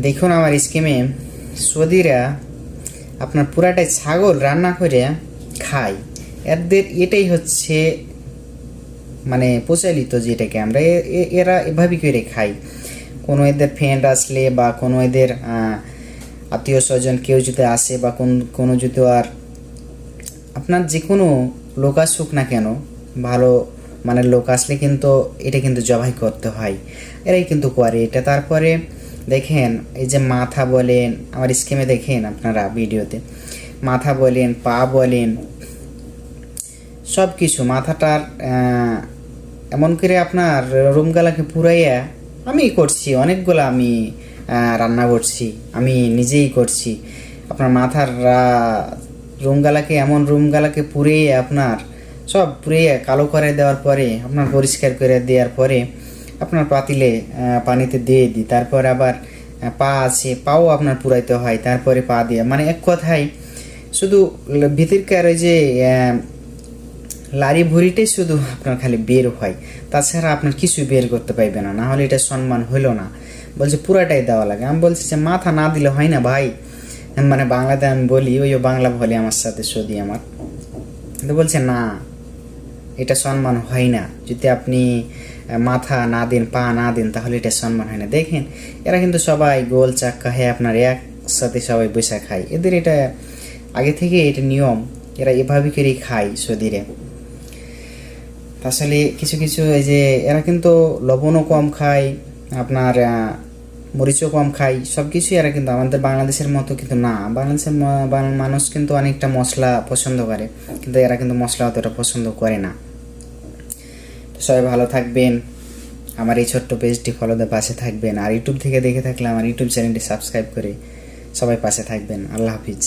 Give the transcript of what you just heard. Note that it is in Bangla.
দেখুন আমার স্কিমে সৌদিরা আপনার পুরাটাই ছাগল রান্না করে খায়। এদের এটাই হচ্ছে মানে প্রচলিত, যেটাকে আমরা এরা এভাবেই করে খাই। কোনো এদের ফ্রেন্ড আসলে বা কোনো এদের আত্মীয় স্বজন কেউ যদি আসে বা কোনো যদি আর আপনার যে কোনো লোক আসুক না কেন, ভালো মানে লোক আসলে কিন্তু এটা কিন্তু জবাই করতে হয়, এরাই কিন্তু করে এটা। তারপরে দেখেন এই যে মাথা বলেন, আমার স্কিমে দেখেন আপনারা ভিডিওতে, মাথা বলেন, পা বলেন, সব কিছু মাথাটার এমন করে আপনার রুমগালাকে পুরাইয়া আমি করছি, অনেকগুলো আমি রান্না করছি, আমি নিজেই করছি। আপনার মাথার রুমগালাকে এমন রুমগালাকে পুড়িয়ে আপনার সব পুড়িয়ে কালো করে দেওয়ার পরে আপনার পরিষ্কার করে দেওয়ার পরে আপনার পাতিলে পানিতে দিয়ে দিই। তারপর আবার পা আছে, পাও আপনার পুরাইতে হয়, তারপরে পা দিয়ে মানে এক কথায় শুধু ভিতরকার ওই যে লারি ভুড়িটাই শুধু আপনার খালি বের হয়, তাছাড়া আপনার কিছু বের করতে পারবে না, না হলে এটা সম্মান হইল না। বলছে পুরাটাই দেওয়া লাগে। আমি বলছি যে মাথা না দিলে হয় না ভাই, মানে বাংলাতে আমি বলি, ওই বাংলা বলে আমার সাথে সৌদি আমার, তো বলছে না এটা সম্মান হয় না, যদি আপনি মাথা না দেন, পা না দেন, তাহলে এটা সম্মান হয় না। দেখেন এরা কিন্তু সবাই গোল চাক্কা হ্যাঁ আপনার একসাথে সবাই বসে খায়, এদের এটা আগে থেকে এটা নিয়ম, এরা এভাবে করেই খায় সৌদিরে। আসলে কিছু কিছু এই যে এরা কিন্তু লবণও কম খায়, আপনার মরিচও কম খায়, সব কিছুই এরা কিন্তু আমাদের বাংলাদেশের মতো কিন্তু না। বাংলাদেশের মানুষ কিন্তু অনেকটা মশলা পছন্দ করে, কিন্তু এরা কিন্তু মশলা অতটা পছন্দ করে না। তো সবাই ভালো থাকবেন, আমার এই ছোট্ট পেজটি ফলো দিয়ে পাশে থাকবেন, আর ইউটিউব থেকে দেখে থাকলে আমার ইউটিউব চ্যানেলটি সাবস্ক্রাইব করে সবাই পাশে থাকবেন। আল্লাহ হাফিজ।